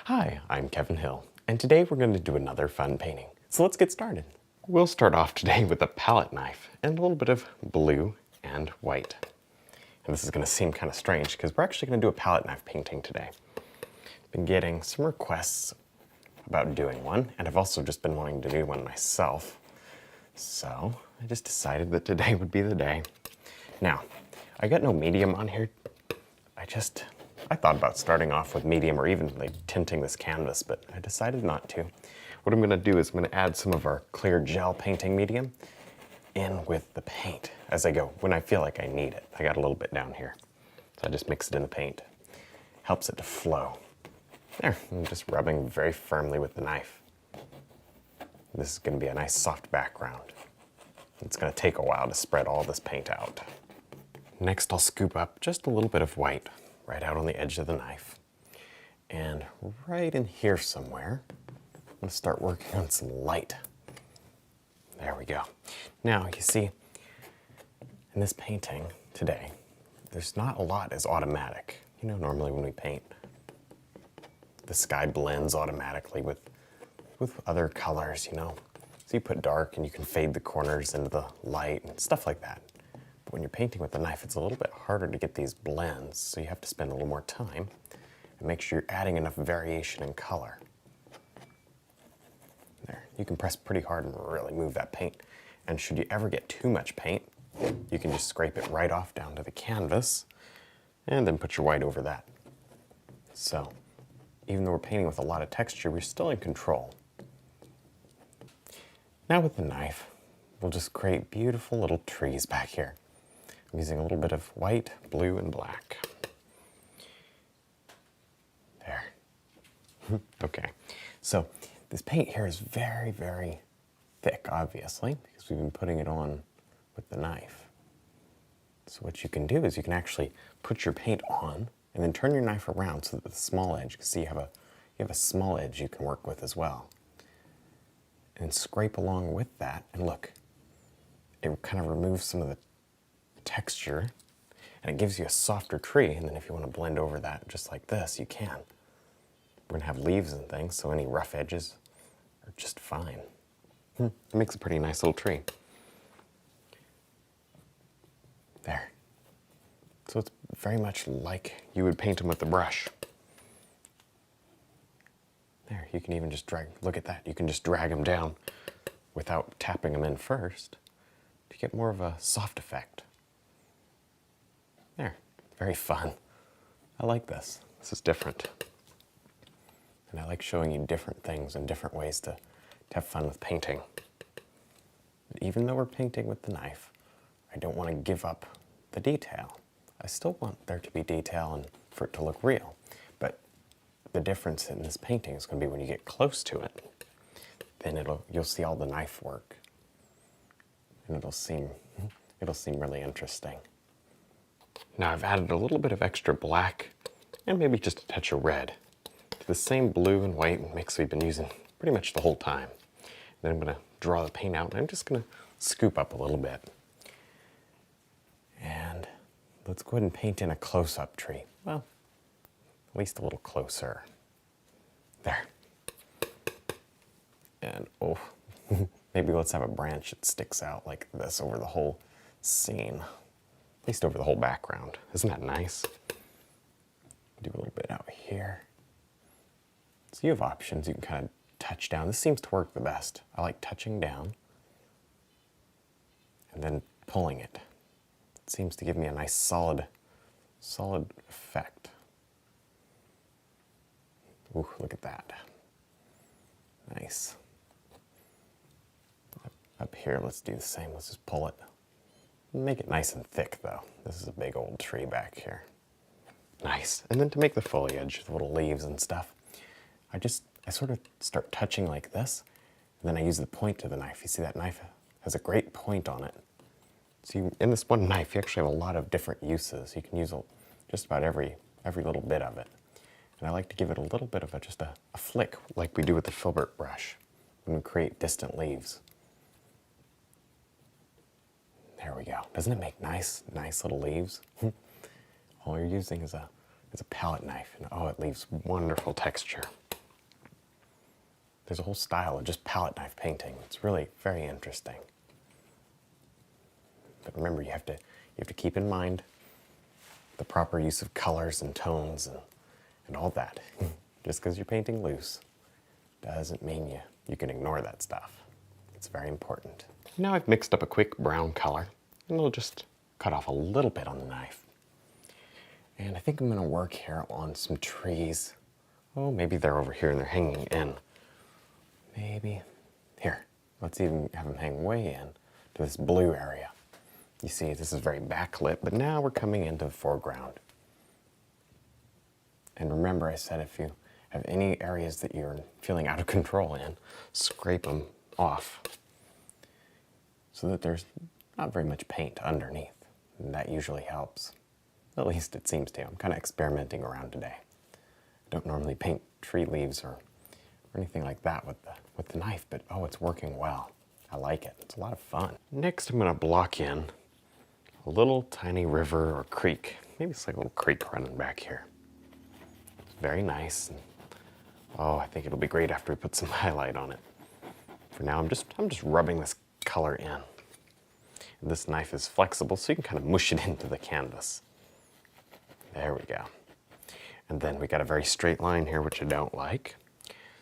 Hi, I'm Kevin Hill, and today we're going to do another fun painting. So let's get started. We'll start off today with a palette knife and a little bit of blue and white. And this is going to seem kind of strange because we're actually going to do a palette knife painting today. I've been getting some requests about doing one, and I've also just been wanting to do one myself. So I just decided that today would be the day. Now, I got no medium on here. I thought about starting off with medium or even like tinting this canvas, but I decided not to. What I'm gonna do is I'm gonna add some of our clear gel painting medium in with the paint as I go, when I feel like I need it. I got a little bit down here. So I just mix it in the paint. Helps it to flow. There, I'm just rubbing very firmly with the knife. This is gonna be a nice soft background. It's gonna take a while to spread all this paint out. Next, I'll scoop up just a little bit of white right out on the edge of the knife. And right in here somewhere, I'm gonna start working on some light. There we go. Now, you see, in this painting today, there's not a lot as automatic. You know, normally when we paint, the sky blends automatically with other colors, you know. So you put dark and you can fade the corners into the light and stuff like that. But when you're painting with the knife, it's a little bit harder to get these blends, so you have to spend a little more time and make sure you're adding enough variation in color. There, you can press pretty hard and really move that paint. And should you ever get too much paint, you can just scrape it right off down to the canvas and then put your white over that. So, even though we're painting with a lot of texture, we're still in control. Now with the knife, we'll just create beautiful little trees back here. I'm using a little bit of white, blue, and black. There. Okay, so this paint here is very, very thick, obviously, because we've been putting it on with the knife. So what you can do is you can actually put your paint on and then turn your knife around so that the small edge, see you have a small edge you can work with as well. And scrape along with that, and look, it kind of removes some of the texture, and it gives you a softer tree, and then if you want to blend over that just like this, you can. We're gonna have leaves and things, so any rough edges are just fine. It makes a pretty nice little tree. There. So it's very much like you would paint them with the brush. There, you can even just drag, look at that, you can just drag them down without tapping them in first to get more of a soft effect. There, very fun. I like this. This is different. And I like showing you different things and different ways to have fun with painting. But even though we're painting with the knife, I don't want to give up the detail. I still want there to be detail and for it to look real. But the difference in this painting is going to be when you get close to it, then you'll see all the knife work. And it'll seem really interesting. Now I've added a little bit of extra black and maybe just a touch of red to the same blue and white mix we've been using pretty much the whole time. Then I'm going to draw the paint out and I'm just going to scoop up a little bit. And let's go ahead and paint in a close-up tree. Well, at least a little closer. There. And oh, maybe let's have a branch that sticks out like this over the whole scene. At least over the whole background. Isn't that nice? Do a little bit out here. So you have options. You can kind of touch down. This seems to work the best. I like touching down and then pulling it. It seems to give me a nice solid effect. Ooh, look at that. Nice. Up here, let's do the same. Let's just pull it. Make it nice and thick, though. This is a big old tree back here. Nice. And then to make the foliage, the little leaves and stuff, I sort of start touching like this, and then I use the point of the knife. You see that knife has a great point on it. So in this one knife, you actually have a lot of different uses. You can use just about every little bit of it. And I like to give it a little bit of just a flick, like we do with the filbert brush when we create distant leaves. There we go. Doesn't it make nice little leaves? All you're using is a palette knife, and oh, it leaves wonderful texture. There's a whole style of just palette knife painting. It's really very interesting. But remember, you have to keep in mind the proper use of colors and tones and all that. Just because you're painting loose doesn't mean you can ignore that stuff. It's very important. Now I've mixed up a quick brown color, and we'll just cut off a little bit on the knife. And I think I'm gonna work here on some trees. Oh, maybe they're over here and they're hanging in. Maybe, here, let's even have them hang way in to this blue area. You see, this is very backlit, but now we're coming into the foreground. And remember, I said if you have any areas that you're feeling out of control in, scrape them off so that there's not very much paint underneath. And that usually helps. At least it seems to. I'm kind of experimenting around today. I don't normally paint tree leaves or anything like that with the knife, but oh, it's working well. I like it. It's a lot of fun. Next, I'm going to block in a little tiny river or creek. Maybe it's like a little creek running back here. It's very nice. And, oh, I think it'll be great after we put some highlight on it. For now, I'm just rubbing this color in. And this knife is flexible, so you can kind of mush it into the canvas. There we go. And then we got a very straight line here, which I don't like.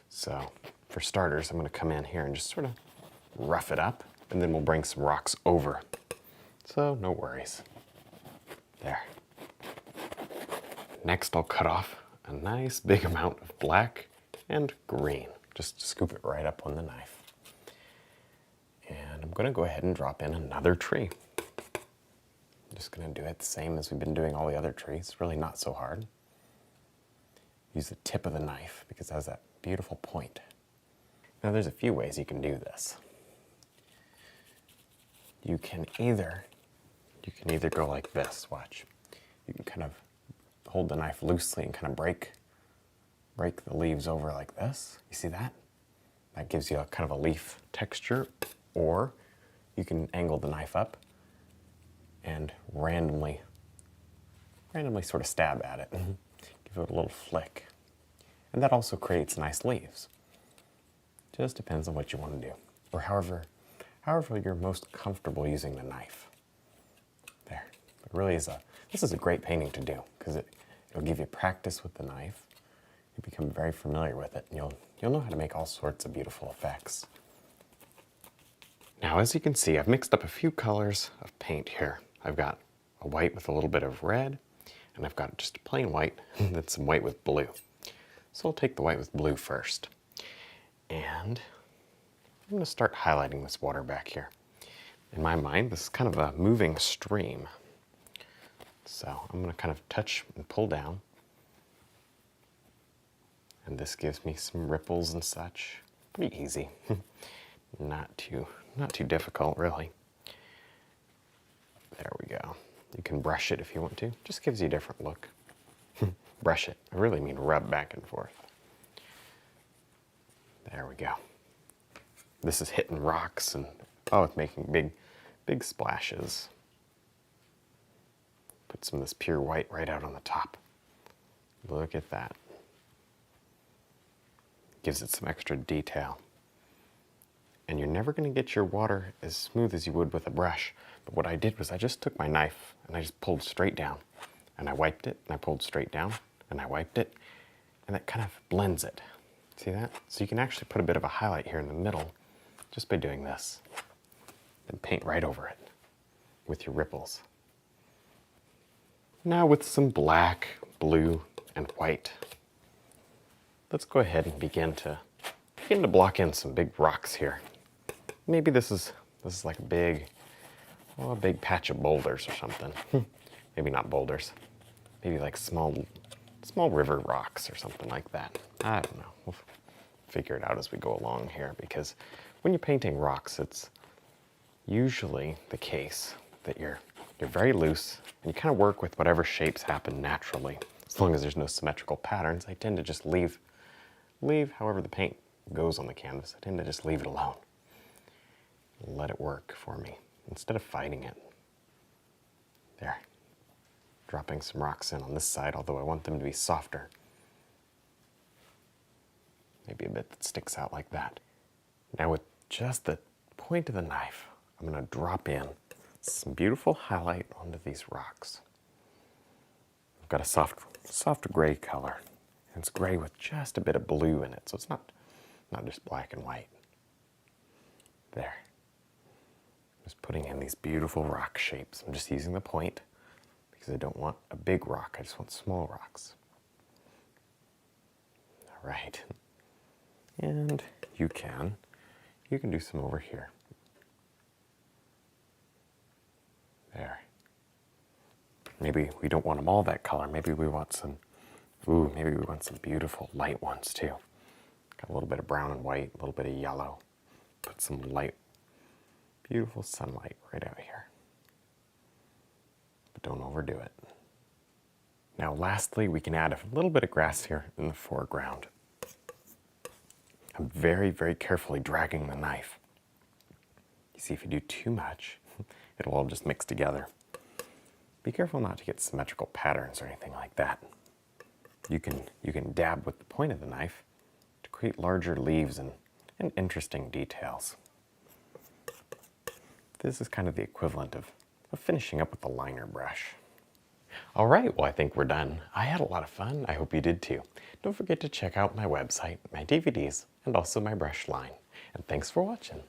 So for starters, I'm going to come in here and just sort of rough it up, and then we'll bring some rocks over. So no worries. There. Next, I'll cut off a nice big amount of black and green. Just scoop it right up on the knife. And I'm going to go ahead and drop in another tree. I'm just going to do it the same as we've been doing all the other trees. It's really not so hard. Use the tip of the knife because it has that beautiful point. Now there's a few ways you can do this. You can either go like this, watch. You can kind of hold the knife loosely and kind of break the leaves over like this. You see that? That gives you a kind of a leaf texture. Or you can angle the knife up and randomly sort of stab at it. Give it a little flick. And that also creates nice leaves. Just depends on what you want to do. Or however you're most comfortable using the knife. There. It really is this is a great painting to do because it'll give you practice with the knife. You become very familiar with it and you'll know how to make all sorts of beautiful effects. Now, as you can see, I've mixed up a few colors of paint here. I've got a white with a little bit of red, and I've got just a plain white and then some white with blue. So I'll take the white with blue first. And I'm going to start highlighting this water back here. In my mind, this is kind of a moving stream. So I'm going to kind of touch and pull down. And this gives me some ripples and such. Pretty easy. Not too difficult, really. There we go. You can brush it if you want to. Just gives you a different look. Brush it. I really mean rub back and forth. There we go. This is hitting rocks and, oh, it's making big splashes. Put some of this pure white right out on the top. Look at that. Gives it some extra detail. And you're never going to get your water as smooth as you would with a brush. But what I did was I just took my knife and I just pulled straight down. And I wiped it, and I pulled straight down, and I wiped it. And that kind of blends it. See that? So you can actually put a bit of a highlight here in the middle just by doing this. Then paint right over it with your ripples. Now with some black, blue, and white, let's go ahead and begin to block in some big rocks here. Maybe this is like a big patch of boulders or something. Maybe not boulders. Maybe like small river rocks or something like that. I don't know. We'll figure it out as we go along here, because when you're painting rocks, it's usually the case that you're very loose and you kind of work with whatever shapes happen naturally. As long as there's no symmetrical patterns, I tend to just leave however the paint goes on the canvas. I tend to just leave it alone. Let it work for me instead of fighting it. There. Dropping some rocks in on this side, although I want them to be softer. maybe a bit that sticks out like that. Now with just the point of the knife, I'm going to drop in some beautiful highlight onto these rocks. I've got a soft gray color, and it's gray with just a bit of blue in it, so it's not just black and white. There. Just putting in these beautiful rock shapes. I'm just using the point because I don't want a big rock, I just want small rocks. All right. And you can do some over here. There. Maybe we don't want them all that color. Maybe we want some, maybe we want some beautiful light ones too. Got a little bit of brown and white, a little bit of yellow. Put some light, beautiful sunlight right out here. But don't overdo it. Now lastly, we can add a little bit of grass here in the foreground. I'm very, very carefully dragging the knife. You see, if you do too much, it'll all just mix together. Be careful not to get symmetrical patterns or anything like that. You can dab with the point of the knife to create larger leaves and interesting details. This is kind of the equivalent of finishing up with a liner brush. All right, well, I think we're done. I had a lot of fun. I hope you did too. Don't forget to check out my website, my DVDs, and also my brush line. And thanks for watching.